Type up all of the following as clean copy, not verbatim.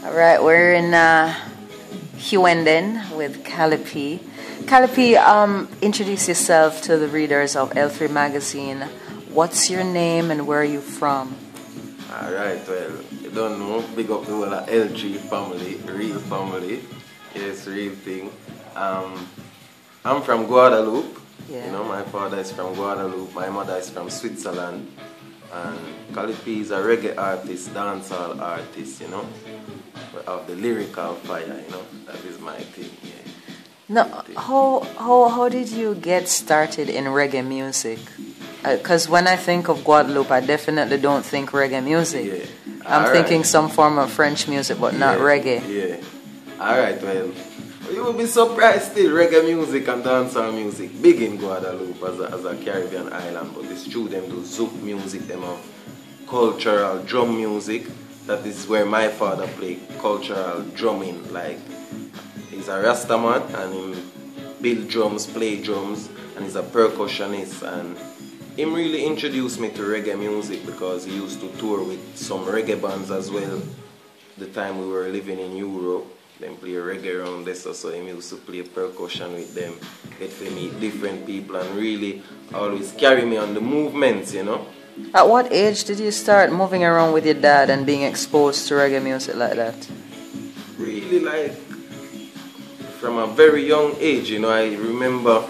All right, we're in Huenden with Cali P. Cali P, introduce yourself to the readers of L3 magazine. What's your name and where are you from? Alright, well, you don't know, big up the whole L3 family, real family. Yes, real thing. I'm from Guadeloupe. Yeah. You know, my father is from Guadeloupe, my mother is from Switzerland. And Cali P is a reggae artist, dancehall artist, you know. Of the lyrical fire, you know. That is my thing, yeah. No, how did you get started in reggae music? Because when I think of Guadeloupe, I definitely don't think reggae music. Yeah. I'm thinking some form of French music, but not reggae. Yeah. Alright, well, you will be surprised still, reggae music and dancehall music big in Guadeloupe as a Caribbean island, but it's true, them do zouk music, them have cultural drum music. That is where my father played cultural drumming, like he's a Rasta man and he build drums, play drums, and he's a percussionist, and him really introduced me to reggae music because he used to tour with some reggae bands as well. The time we were living in Europe, them play reggae around this, so him used to play percussion with them, get to meet different people and really always carry me on the movements, you know. At what age did you start moving around with your dad and being exposed to reggae music like that? Really, like, from a very young age, you know. I remember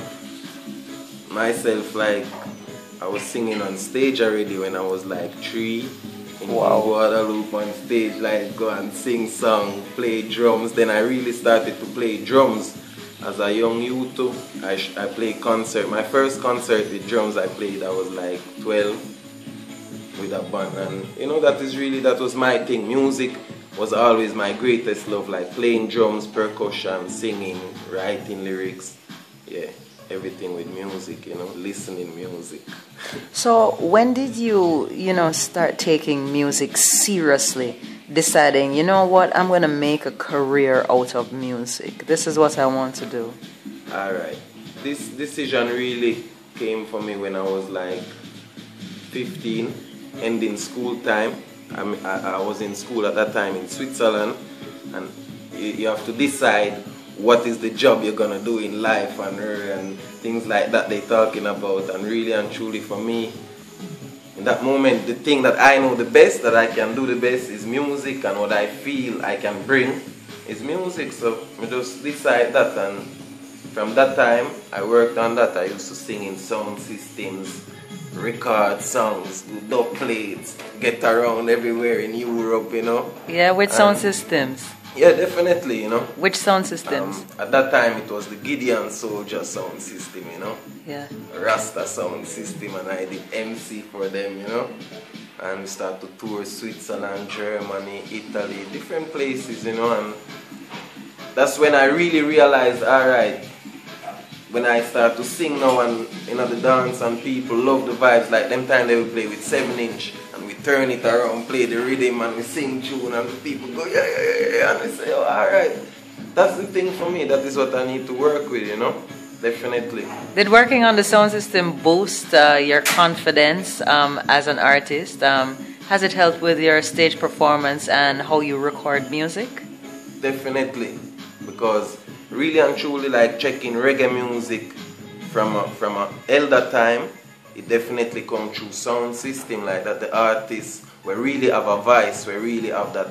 myself, like, I was singing on stage already when I was like 3. In Guadeloupe on stage, like, go and sing song, play drums. Then I really started to play drums as a young youth too. I played concert. My first concert with drums I played, I was like 12. With a band, and you know, that was my thing. Music was always my greatest love, like playing drums, percussion, singing, writing lyrics, yeah, everything with music, you know, listening music. So when did you start taking music seriously, deciding, you know what, I'm going to make a career out of music, this is what I want to do? Alright, this decision really came for me when I was like 15, ending school time. I was in school at that time in Switzerland, and you have to decide what is the job you're gonna do in life and things like that they're talking about. And really and truly for me, in that moment, the thing that I know the best, that I can do the best, is music, and what I feel I can bring is music. So I just decide that, and from that time I worked on that. I used to sing in sound systems, record songs, dub plates, get around everywhere in Europe, you know. Yeah, which sound systems? Yeah, definitely, you know. Which sound systems? At that time it was the Gideon Soldier sound system, you know. Yeah. Rasta sound system, and I did MC for them, you know. And we started to tour Switzerland, Germany, Italy, different places, you know. And that's when I really realized, alright, when I start to sing now and the dance and people love the vibes, like them time they would play with 7-inch and we turn it around, play the rhythm and we sing tune and the people go yeah, and we say, oh, alright, that's the thing for me, that is what I need to work with, you know, definitely. Did working on the sound system boost your confidence as an artist? Has it helped with your stage performance and how you record music? Definitely, because really and truly, like checking reggae music from a elder time, it definitely come through sound system, like that the artists we really have a voice, we really have that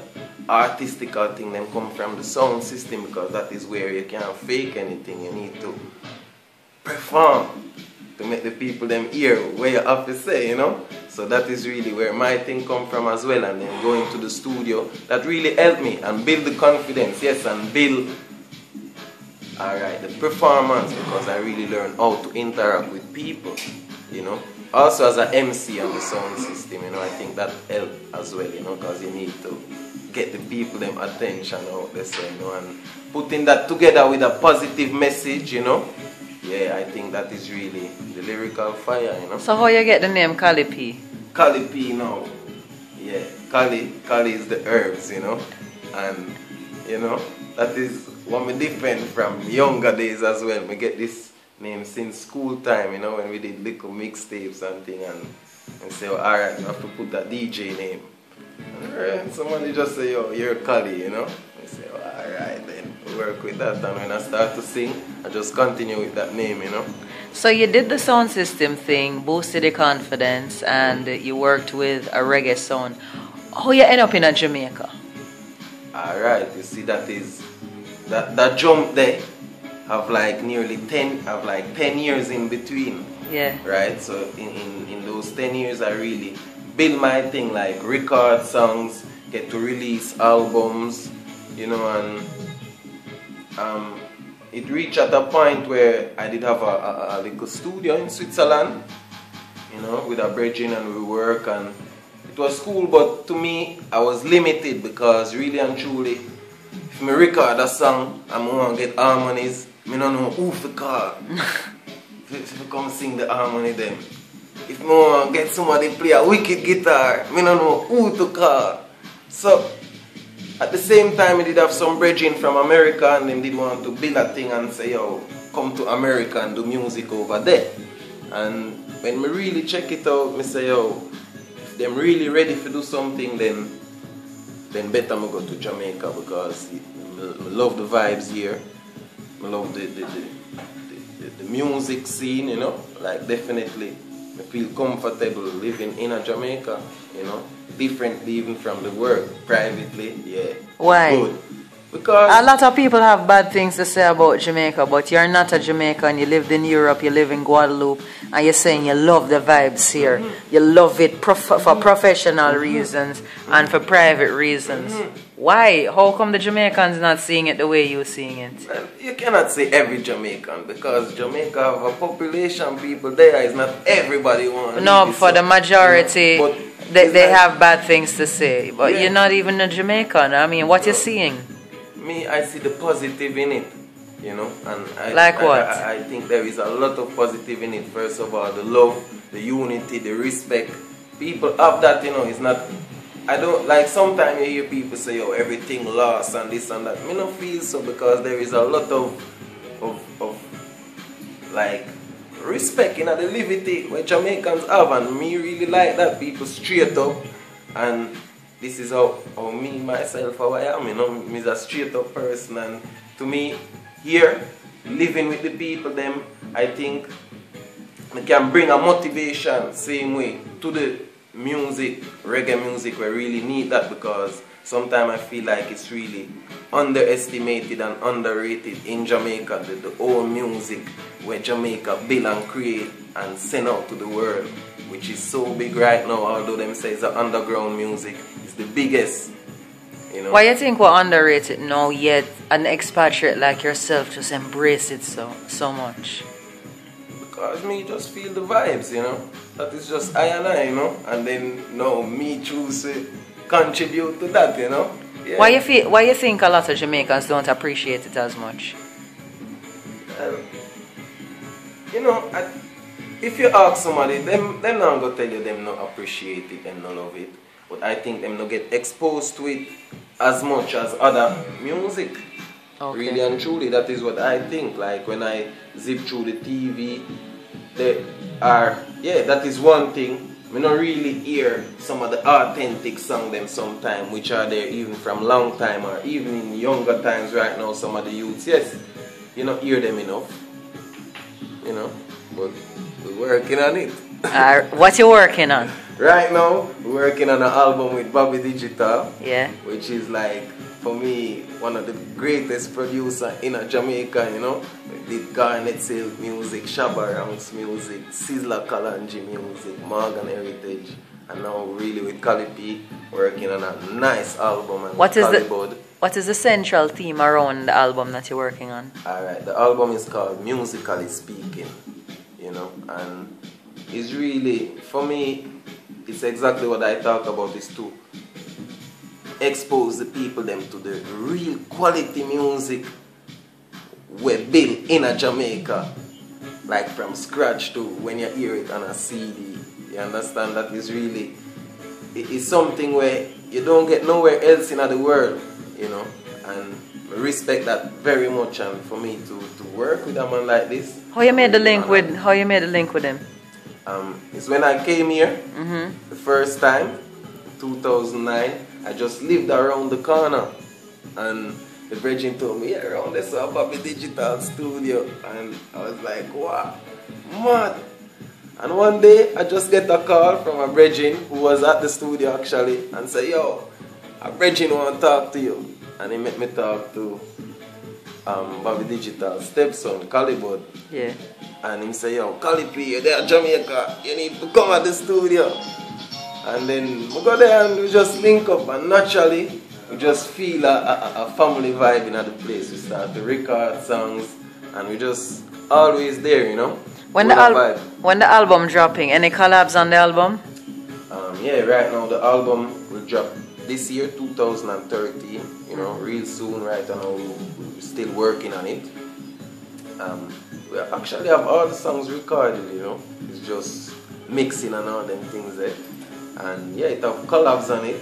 artistical thing, them come from the sound system, because that is where you can't fake anything. You need to perform to make the people them hear what you have to say, you know. So that is really where my thing come from as well, and then going to the studio, that really helped me and build the confidence, yes, and build the performance, because I really learned how to interact with people, you know. Also as an MC on the sound system, you know, I think that helped as well, you know, because you need to get the people them attention out there, so, you know, and putting that together with a positive message, you know. Yeah, I think that is really the lyrical fire, you know. So how you get the name Cali P? Cali P now. Yeah, Cali is the herbs, you know. And, you know, that is what me different from younger days as well. We get this name since school time, you know, when we did little mixtapes and thing, and say, oh, alright, we have to put that DJ name. Somebody just say, yo, you're Cali, you know? I say, oh, alright then, work with that. And when I start to sing, I just continue with that name, you know? So you did the sound system thing, boosted your confidence, and you worked with a reggae sound. How you end up in Jamaica? Alright, you see that jump there have like nearly 10 years in between. Yeah. Right? So in those 10 years I really build my thing, like record songs, get to release albums, you know, and it reached at a point where I did have a little studio in Switzerland, you know, with a brethren, and we work, and it was cool, but to me I was limited because really and truly, if me record a song and I want to get harmonies, I don't know who to call. If I come sing the harmony them. If I want to get somebody play a wicked guitar, I don't know who to call. So at the same time, I did have some brethren from America, and they did want to build a thing and say, yo, come to America and do music over there. And when we really check it out, I say, yo, if them really ready to do something, then better I go to Jamaica, because I love the vibes here. I love the music scene, you know, like definitely I feel comfortable living in a Jamaica, you know, differently even from the work, privately, yeah. Why? Good. Because a lot of people have bad things to say about Jamaica, but you're not a Jamaican. You lived in Europe, you live in Guadeloupe, and you're saying you love the vibes here. You love it for professional reasons and for private reasons. Why? How come the Jamaicans not seeing it the way you're seeing it? Well, you cannot say every Jamaican, because Jamaica have a population, people there, is not everybody wants. No, for the majority, you know, they have bad things to say. But you're not even a Jamaican. I mean, what you're seeing? Me, I see the positive in it, you know, and I think there is a lot of positive in it. First of all, the love, the unity, the respect. People have that, you know. It's not, I don't, like sometimes you hear people say, oh, everything lost and this and that. Me don't feel so, because there is a lot of like respect in the liberty where Jamaicans have, and me really like that. People straight up, and this is how me, myself, how I am, you know. I'm a straight up person, and to me, here, living with the people, them, I think I can bring a motivation, same way, to the music, reggae music. We really need that, because sometimes I feel like it's really underestimated and underrated in Jamaica, the old music where Jamaica build and create and send out to the world, which is so big right now, although them say it's the underground music. It's the biggest, you know. Why you think we're underrated now, yet an expatriate like yourself just embrace it so much? Because me just feel the vibes, you know. That is just I and I, you know. And then now me choose to contribute to that, you know. Yeah. Why you think a lot of Jamaicans don't appreciate it as much? You know, if you ask somebody, them not gonna tell you them not appreciate it and not love it. But I think them not get exposed to it as much as other music. Okay. Really and truly, that is what I think. Like when I zip through the TV, that is one thing. We don't really hear some of the authentic songs them sometime, which are there even from long time, or even in younger times right now, some of the youths, yes, you don't hear them enough, you know, but we're working on it. What you working on? Right now, we're working on an album with Bobby Digital, yeah, which is like, for me, one of the greatest producers in Jamaica, you know. We did Garnet Silk music, Shabba Ranks music, Sizzla Kalanji music, Morgan Heritage, and now really with Cali P, working on a nice album. And what is the central theme around the album that you're working on? Alright, the album is called Musically Speaking, you know, and it's really, for me, it's exactly what I talk about, is to expose the people them to the real quality music we built in a Jamaica, like from scratch to when you hear it on a CD. You understand? That is really, it is something where you don't get nowhere else in the world, you know, and I respect that very much. And for me to work with a man like this. How you made the link with him? It's when I came here the first time, 2009. I just lived around the corner. And the Virgin told me, yeah, around this Bobby Digital studio. And I was like, wow, mad. And one day, I just get a call from a Virgin who was at the studio actually and say, yo, a Virgin want to talk to you. And he made me talk to Bobby Digital stepson, Cali P. Yeah. And he say, yo, Cali P, you're there in Jamaica, you need to come at the studio. And then we go there and we just link up, and naturally we just feel a family vibe in the place. We start to record songs and we just always there, you know. When the album dropping, any collabs on the album? Yeah, right now the album will drop this year, 2013, you know, real soon. Right now we're still working on it. We actually have all the songs recorded, you know. It's just mixing and all them things there. And yeah, it have collabs on it.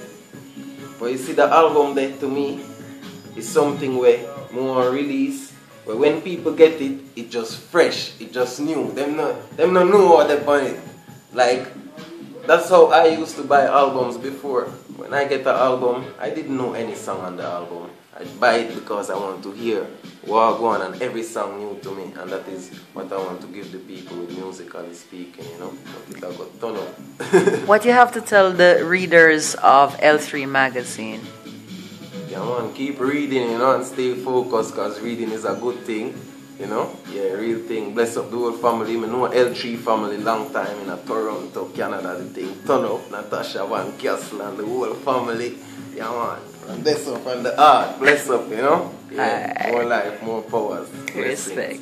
But you see, the album there to me is something where more release, where when people get it, it just fresh, it just new. Them not know what they're buying. Like, that's how I used to buy albums before. When I get an album, I didn't know any song on the album. I buy it because I want to hear what going on, and every song new to me, and that is what I want to give the people with musically speaking, you know. But it got done up. What you have to tell the readers of L3 magazine? Yeah, man, keep reading, you know, and stay focused, because reading is a good thing, you know. Yeah, real thing. Bless up the whole family. I know L3 family long time in Toronto, Canada. The thing turn up. Natasha Van Castle and the whole family. Yeah, man. And bless up from the art. Bless up, you know. Yeah, more life, more powers. Respect.